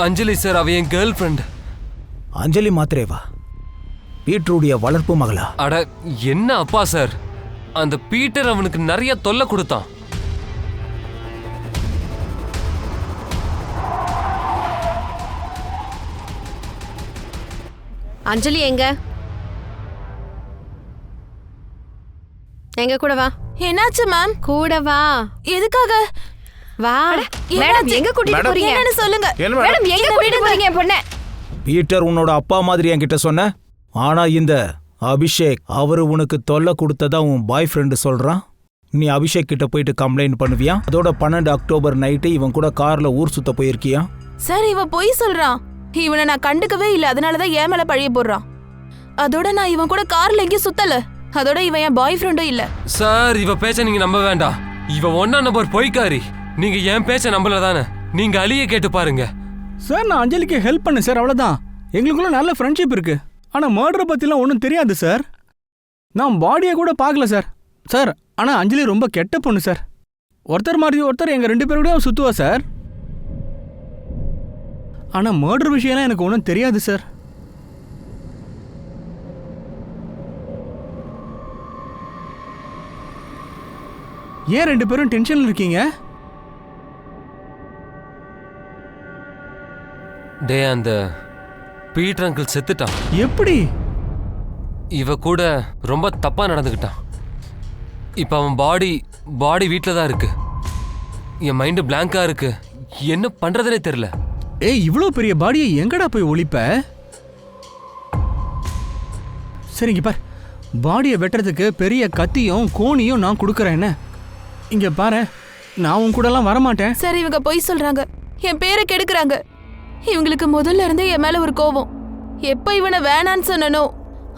அஞ்சலி சார், அவ என் கேர்ள் ஃப்ரெண்ட். அஞ்சலி மாத்திரேவா? பீட்டருடைய வளர்ப்பு மகளா? அட என்ன அப்பா சார், அந்த பீட்டர் அவனுக்கு நிறைய தொல்லை கொடுத்தான். அஞ்சலி எங்க? எங்க கூட வா. என்னாச்சு மேம்? கூட வா. எதுக்காக? வா. மேடம் எங்க கூட்டிட்டு போறீங்க? என்னன்னு சொல்லுங்க. மேடம் எங்க கூட்டிட்டு போறீங்க என் பொண்ண? பீட்டர் உன்னோட அப்பா மாதிரி என்கிட்ட சொன்ன. ஆனா இந்த அபிஷேக், அவரு உனக்கு தொல்லை கொடுத்ததா உன் பாய் ஃப்ரெண்டு சொல்றான். நீ அபிஷேக் கிட்ட போயிட்டு கம்ப்ளைண்ட் பண்ணுவியா? அதோட 12 அக்டோபர் நைட்டு இவன் கூட கார்ல ஊர் சுத்த போயிருக்கியா? சார் இவன் பொய் சொல்றான். இவனை நான் கண்டுக்கவே இல்லை, அதனாலதான் ஏன் மேல பழிய போடுறான். அதோட நான் இவன் கூட கார்ல எங்கேயும் சுத்தல. அதோட இவன் என் பாய் ஃப்ரெண்டும் இல்ல. சார் இவ பேச்ச நீங்க நம்ப வேண்டாம். இவ 1 நம்பர் பொய்க்காரி. நீங்க என் பேச்ச நம்பல தானே? நீங்க அலிய கேட்டு பாருங்க. சார் நான் அஞ்சலிக்கு ஹெல்ப் பண்ணேன் சார், அவ்வளவுதான். எங்களுக்குள்ள நல்ல ஃப்ரெண்ட்ஷிப் இருக்கு. ஆனா மர்டர் பத்திலாம் ஒன்றும் தெரியாது சார். நான் பாடியை கூட பார்க்கல சார். சார் ஆனா அஞ்சலி ரொம்ப கெட்ட பொண்ணு சார். ஒருத்தர் மாதிரி ஒருத்தர் எங்க 2 பேரோடய சுத்துவா சார். ஆனா மர்டர் விஷயம்லாம் எனக்கு ஒன்றும் தெரியாது சார். ஏன் 2 பேரும் டென்ஷன்ல இருக்கீங்க? டே, அந்த பீட்டர் அங்கிள் செத்துட்டான். எப்படி? இவ கூட ரொம்ப தப்பா நடந்துக்கிட்டான். இப்ப அவன் பாடி வீட்டில் தான் இருக்கு. என் மைண்டு பிளாங்கா இருக்கு. என்ன பண்றதுனே தெரியல. ஏய், இவ்வளோ பெரிய பாடியை எங்கடா போய் ஒளிப்ப? சரிங்க பார், பாடியை வெட்டுறதுக்கு பெரிய கத்தியும் கோணியும் நான் கொடுக்குறேன். என்ன இங்க பாரு, நான் உன் கூடலாம் வரமாட்டேன். சார், இவங்க பொய் சொல்றாங்க. என் பேரை கெடுக்குறாங்க. இவங்களுக்கு முதல்ல இருந்தே என் மேல ஒரு கோபம். எப்ப இவனை வேணான்னு சொன்னனோ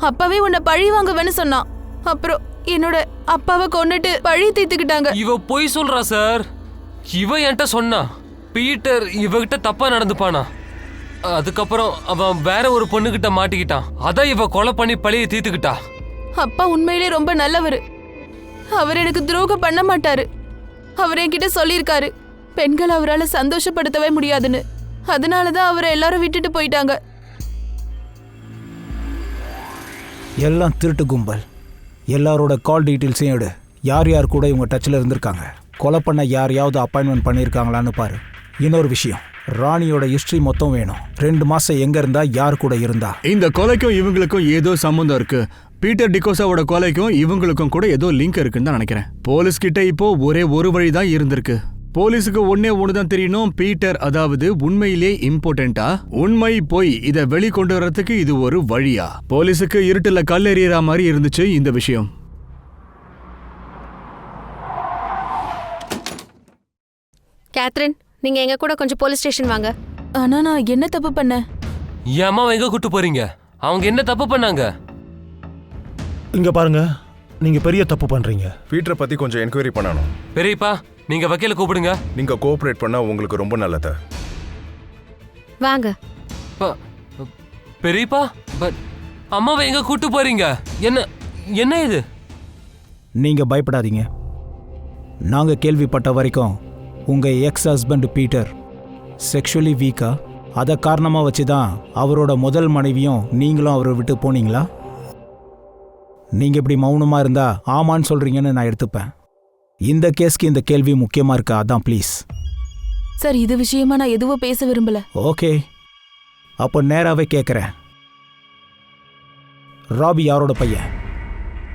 அப்பவே உன்னை பழி வாங்குவேன்னு சொன்னான். அப்புறம் என்னோட அப்பாவை கொன்னுட்டு பழி தீர்த்துக்கிட்டாங்க. இவ பொய் சொல்றா சார். இவ என்கிட்ட சொன்னா பீட்டர் இவகிட்ட தப்பா நடந்துப்பானா. அதுக்கப்புறம் அவன் வேற ஒரு பொண்ணுகிட்ட மாட்டிக்கிட்டான். அதான் இவ கொலை பண்ணி பழியை தீர்த்துக்கிட்டா. அப்பா உண்மையிலே ரொம்ப நல்லவர். அவர் எனக்கு துரோகம் பண்ண மாட்டாரு. அவர் என்கிட்ட சொல்லியிருக்காரு, பெண்கள் அவரால் சந்தோஷப்படுத்தவே முடியாதுன்னு. அதனாலதான் அவரை எல்லாரும் விட்டுட்டு போயிட்டாங்க. எல்லாம் திருட்டு கும்பல். எல்லாரோட கால் டீட்டெயில்ஸையும் எடு. யார் யார் கூட இவங்க டச்சில் இருந்திருக்காங்க, கொலை பண்ண யாரையாவது அப்பாயின்மெண்ட் பண்ணியிருக்காங்களான்னு பாரு. இன்னொரு விஷயம், ராணியோட ஹிஸ்ட்ரி மொத்தம் வேணும். 2 மாசம் எங்க இருந்தா, யார் கூட இருந்தா. இந்த கொலைக்கும் இவங்களுக்கும் ஏதோ சம்பந்தம் இருக்கு. பீட்டர் டிகோசாவோட கொலைக்கும் இவங்களுக்கும் கூட ஏதோ லிங்க் இருக்குன்னு தான் நினைக்கிறேன். போலீஸ் கிட்ட இப்போ ஒரே ஒரு வழி தான் இருந்திருக்கு. போலீஸுக்கு ஒண்ணு தான் தெரியணும், பீட்டர் அதாவது உண்மையிலே இம்பார்ட்டன்டா, உண்மை போய் இதை வெளிக்கொண்டு வரதுக்கு இது ஒரு வழியா. போலீஸுக்கு இருட்டுல கல் எறியற மாதிரி இருந்துச்சு இந்த விஷயம். கேத்ரின், நீங்க எங்க கூட கொஞ்சம் போலீஸ் ஸ்டேஷன் வாங்க. ஆனா நான் என்ன தப்பு பண்ணேன்? என் அம்மாவை எங்க கூட்டு போறீங்க? அவங்க என்ன தப்பு பண்ணாங்க? இங்க பாருங்க, நீங்க பெரிய தப்பு பண்றீங்க. பீட்டரை பத்தி கொஞ்சம் என்கொயரி பண்ணணும். பெரியப்பா, நீங்க வக்கீல கூப்பிடுங்க. நீங்க கோஆபரேட் பண்ணா உங்களுக்கு ரொம்ப நல்லது. வாங்க. பெரியப்பா, பட் அம்மாவை எங்க கூட்டு போறீங்க? என்ன இது? நீங்க பயப்படாதீங்க. நாங்க கேள்விப்பட்ட வரைக்கும் உங்க எக்ஸ் ஹஸ்பண்ட் பீட்டர் செக்ஷுவலி வீக்கா, அதை காரணமாக வச்சு தான் அவரோட முதல் மனைவியும் நீங்களும் அவரை விட்டு போனீங்களா? நீங்கள் இப்படி மௌனமாக இருந்தா ஆமான்னு சொல்கிறீங்கன்னு நான் எடுத்துப்பேன். இந்த கேஸ்க்கு இந்த கேள்வி முக்கியமாக இருக்கா? அதான் ப்ளீஸ். சார், இது விஷயமா நான் எதுவும் பேச விரும்பல. ஓகே, அப்போ நேராகவே கேட்குறேன். ராபி யாரோட பையன்?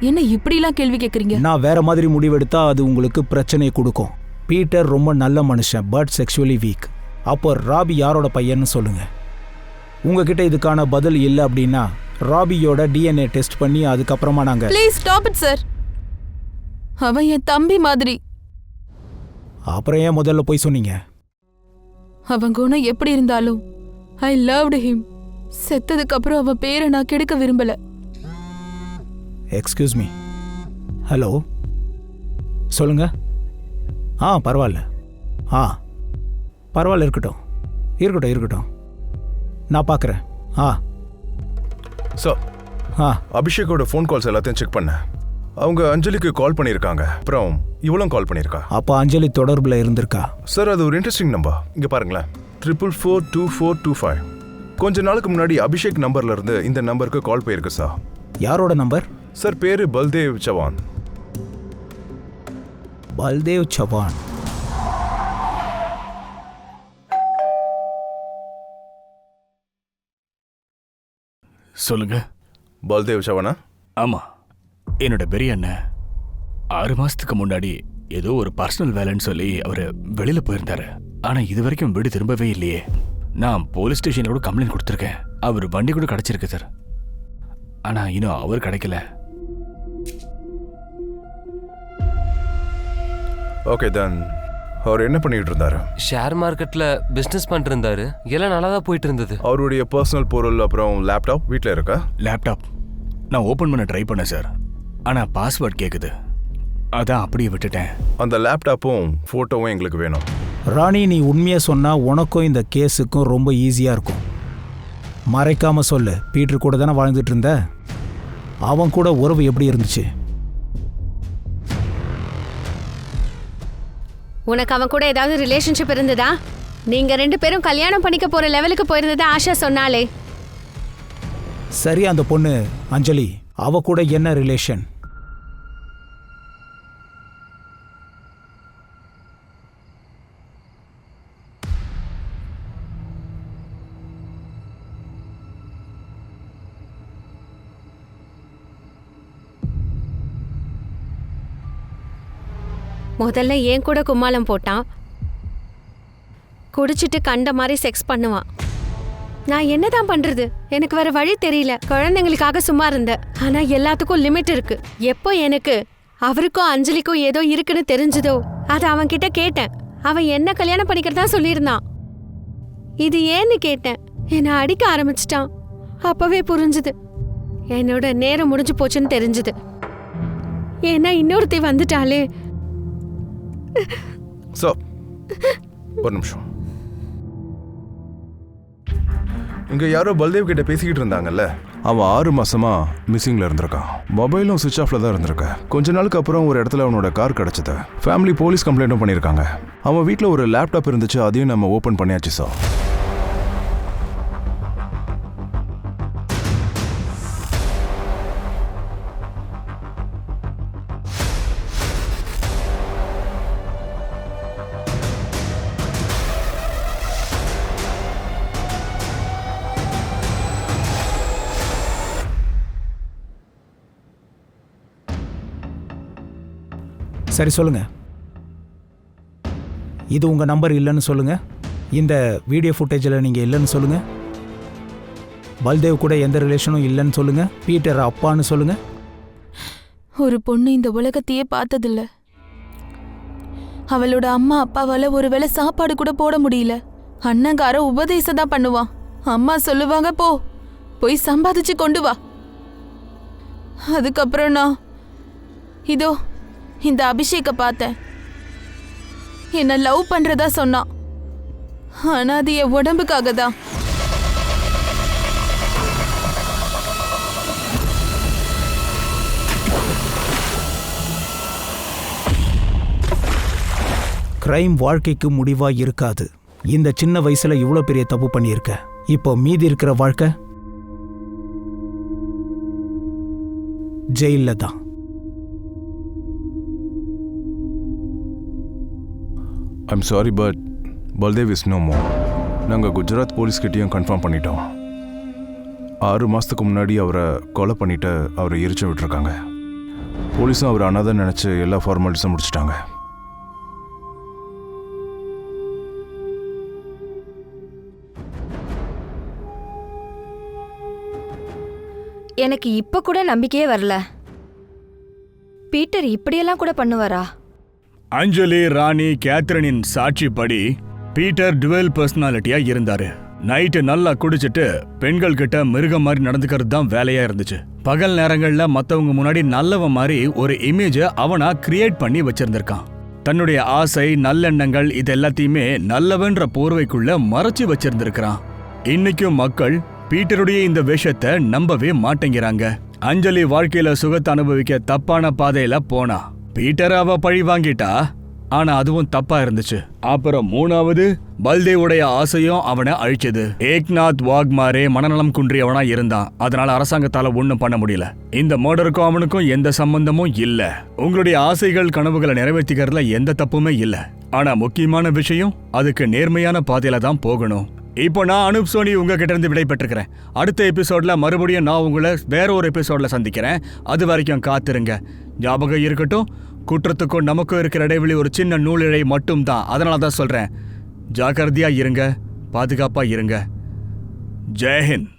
என்ன இப்படிலாம் கேள்வி கேட்குறீங்க? நான் வேற மாதிரி முடிவெடுத்தா அது உங்களுக்கு பிரச்சனையை கொடுக்கும். பீட்டர் ரொம்ப நல்ல மனுஷன், பட் செக்ஷுவலி வீக். அப்போ ராபி யாரோட பையன்னு சொல்லுங்க. உங்ககிட்ட இதுக்கான பதில் இல்லை அப்படின்னா ராபியோட டிஎன்ஏ டெஸ்ட் பண்ணி அதுக்கப்புறமா நாங்க. Please stop it sir. அவன் என் தம்பி மாதிரி. அப்புறம் ஏன் முதல்ல போய் சொன்னீங்க? அவன் குணம் எப்படி இருந்தாலும் ஐ லவ்ட் ஹிம். செத்ததுக்கு அப்புறம் அவன் பேரை நான் கெடுக்க விரும்பல. Excuse me. ஹலோ, சொல்லுங்க. பரவாயில்ல. பரவாயில்ல, இருக்கட்டும் இருக்கட்டும் இருக்கட்டும், நான் பார்க்குறேன். சார், அபிஷேக்கோட ஃபோன் கால்ஸ் எல்லாத்தையும் செக் பண்ணேன். அவங்க அஞ்சலிக்கு கால் பண்ணியிருக்காங்க, அப்புறம் இவளும் கால் பண்ணியிருக்கா. அப்போ அஞ்சலி தொடர்பில் இருந்திருக்கா? சார், அது ஒரு இன்ட்ரெஸ்டிங் நம்பர். இங்கே பாருங்களேன், 4442425. கொஞ்ச நாளுக்கு முன்னாடி அபிஷேக் நம்பர்ல இருந்து இந்த நம்பருக்கு கால் போயிருக்கு சார். யாரோட நம்பர்? சார், பேரு பல்தேவ் சவான். பல்தேவ் சவான். சொல்லுங்க. பல்தேவ் சவானா? ஆமா, என்னோட பெரிய அண்ணன் 6 மாசத்துக்கு முன்னாடி ஏதோ ஒரு பர்சனல் வேலைன்னு சொல்லி அவர் வெளியில போயிருந்தாரு. ஆனா இது வரைக்கும் வீடு திரும்பவே இல்லையே. நான் போலீஸ் ஸ்டேஷன்ல கூட கம்ப்ளைண்ட் கொடுத்துருக்கேன். அவர் வண்டி கூட கிடைச்சிருக்கு சார். ஆனா இன்னும் அவர் கிடைக்கல. ஓகே தான். அவர் என்ன பண்ணிட்டு இருந்தாரு? ஷேர் மார்க்கெட்ல பிசினஸ் பண்ணிட்டு இருந்தாரு. எல்லாம் நல்லா தான் போயிட்டு இருந்தது. அவருடைய பர்சனல் பொருள் அப்புறம் லேப்டாப் வீட்டில் இருக்கா? லேப்டாப் நான் ஓபன் பண்ண ட்ரை பண்ணேன் சார். ஆனா பாஸ்வேர்ட் கேக்குது. அதான் அப்படியே விட்டுட்டேன். அந்த லேப்டாப்பும் போட்டோவும் எங்களுக்கு வேணும். ராணி, நீ உண்மையை சொன்னா உனக்கும் இந்த கேஸுக்கும் ரொம்ப ஈஸியா இருக்கும். மறைக்காம சொல்லு. பீட்டர் கூட தானே வாழ்ந்துட்டு இருந்த. அவன் கூட உறவு எப்படி இருந்துச்சு? உனக்கு அவன் கூட ஏதாவது ரிலேஷன்ஷிப் இருந்ததா? நீங்க 2 பேரும் கல்யாணம் பண்ணிக்க போற லெவலுக்கு போயிருந்ததை ஆஷா சொன்னாலே. சரி, அந்த பொண்ணு அஞ்சலி, அவ கூட என்ன ரிலேஷன்? முதல்ல ஏன் கூட கும்மாளம் போட்டான். குடிச்சிட்டு கண்ட மாதிரி செக்ஸ் பண்ணுவான். நான் என்னதான் பண்றது? எனக்கு வேற வழி தெரியல. குழந்தைங்களுக்காக சும்மா இருந்தேன். ஆனா எல்லாத்துக்கும் லிமிட் இருக்கு. எப்போ எனக்கு அவருக்கும் அஞ்சலிக்கும் ஏதோ இருக்குன்னு தெரிஞ்சதோ அதை அவன் கிட்ட கேட்டேன். அவன் என்ன கல்யாணம் பண்ணிக்கிறதா சொல்லியிருந்தான். இது ஏன்னு கேட்டேன். என்னை அடிக்க ஆரம்பிச்சிட்டான். அப்பவே புரிஞ்சுது என்னோட நேரம் முடிஞ்சு போச்சுன்னு தெரிஞ்சுது. ஏன்னா இன்னொருத்தி வந்துட்டாலே. ஒரு நிமிஷம். இங்க யாரோ பல்தேவ் கிட்ட பேசிக்கிட்டு இருந்தாங்கல்ல, அவன் 6 மாசமா மிஸ்ஸிங்ல இருந்திருக்கான். மொபைலும் சுவிட்ச் ஆஃப்ல தான் இருந்திருக்க. கொஞ்ச நாளுக்கு அப்புறம் ஒரு இடத்துல அவனோட கார் கிடைச்சது. ஃபேமிலி போலீஸ் கம்ப்ளைண்ட்டும் பண்ணியிருக்காங்க. அவன் வீட்டில் ஒரு லேப்டாப் இருந்துச்சு, அதையும் நம்ம ஓப்பன் பண்ணியாச்சு சார். சரி சொல்லுங்க, இது உங்க நம்பர் இல்லைன்னு சொல்லுங்க. இந்த வீடியோ ஃபுட்டேஜில் நீங்க இல்லைன்னு சொல்லுங்க. பல்தேவ் கூட எந்த ரிலேஷனும் இல்லைன்னு சொல்லுங்க. பீட்டர் அப்பான்னு சொல்லுங்க. ஒரு பொண்ணு இந்த உலகத்தையே பார்த்ததில்ல. அவளோட அம்மா அப்பாவால ஒருவேளை சாப்பாடு கூட போட முடியல. அண்ணங்கார உபதேசம் தான் பண்ணுவான். அம்மா சொல்லுவாங்க, போய் சம்பாதிச்சு கொண்டு வா. அதுக்கப்புறம் நான் இதோ இந்த அபிஷேக்க பார்த்தேன். என்ன லவ் பண்றதா சொன்னான். ஆனா அது என் உடம்புக்காக தான். கிரைம் வாழ்க்கைக்கு முடிவா இருக்காது. இந்த சின்ன வயசுல இவ்வளோ பெரிய தப்பு பண்ணியிருக்க. இப்போ மீதி இருக்கிற வாழ்க்கை ஜெயில தான். I'm sorry but Baldev is no more. நாங்கள் குஜராத் போலீஸ்கிட்டையும் கன்ஃபார்ம் பண்ணிட்டோம். 6 மாதத்துக்கு முன்னாடி அவரை கொலை பண்ணிட்டு அவரை எரிச்சு விட்டுருக்காங்க. போலீஸும் அவர் அனாதான் நினச்சி எல்லா ஃபார்மாலிட்டிஸும் முடிச்சிட்டாங்க. எனக்கு இப்ப கூட நம்பிக்கையே வரல. பீட்டர் இப்படியெல்லாம் கூட பண்ணுவாரா? அஞ்சலி ராணி கேத்ரினின் சாட்சிப்படி பீட்டர் டுவெல் பர்சனாலிட்டியா இருந்தாரு. நைட்டு நல்லா குடிச்சிட்டு பெண்கள் கிட்ட மிருகம் மாதிரி நடந்துக்கிறது தான் வேலையா இருந்துச்சு. பகல் நேரங்கள்ல மத்தவங்க முன்னாடி நல்லவன் மாதிரி ஒரு இமேஜ அவனா கிரியேட் பண்ணி வச்சிருந்திருக்கான். தன்னுடைய ஆசை நல்லெண்ணங்கள் இது எல்லாத்தையுமே நல்லவன்ற போர்வைக்குள்ள மறைச்சு வச்சிருந்திருக்கான். இன்னைக்கும் மக்கள் பீட்டருடைய இந்த விஷயத்தை நம்பவே மாட்டேங்கிறாங்க. அஞ்சலி வாழ்க்கையில சுகத்தை அனுபவிக்க தப்பான பாதையில போனா. பீட்டர் அவ பழி வாங்கிட்டா. ஆனா அதுவும் தப்பா இருந்துச்சு. அப்புறம் 3வது பல்தேவுடைய ஆசையும் அவனை அழிச்சது. ஏக்நாத் வாக்மாரே மனநலம் குன்றியவனா இருந்தான். அதனால அரசாங்கத்தால ஒண்ணும் பண்ண முடியல. இந்த மர்டருக்கும் அவனுக்கும் எந்த சம்பந்தமும் இல்ல. உங்களுடைய ஆசைகள் கனவுகளை நிறைவேற்றிக்கிறதுல எந்த தப்புமே இல்ல. ஆனா முக்கியமான விஷயம் அதுக்கு நேர்மையான பாதையில தான் போகணும். இப்போ நான் அனுப் சோனி உங்ககிட்ட இருந்து விடை பெற்றுக்கிறேன். அடுத்த எபிசோட்ல மறுபடியும் நான் உங்களை வேற ஒரு எபிசோட்ல சந்திக்கிறேன். அது வரைக்கும் காத்திருங்க. ஞாபகம் இருக்கட்டும், குற்றத்துக்கும் நமக்கும் இருக்கிற இடைவெளி ஒரு சின்ன நூலிழை மட்டும் தான். அதனால தான் சொல்றேன், ஜாக்கிரதையா இருங்க, பாதுகாப்பா இருங்க. ஜெய்ஹிந்த்.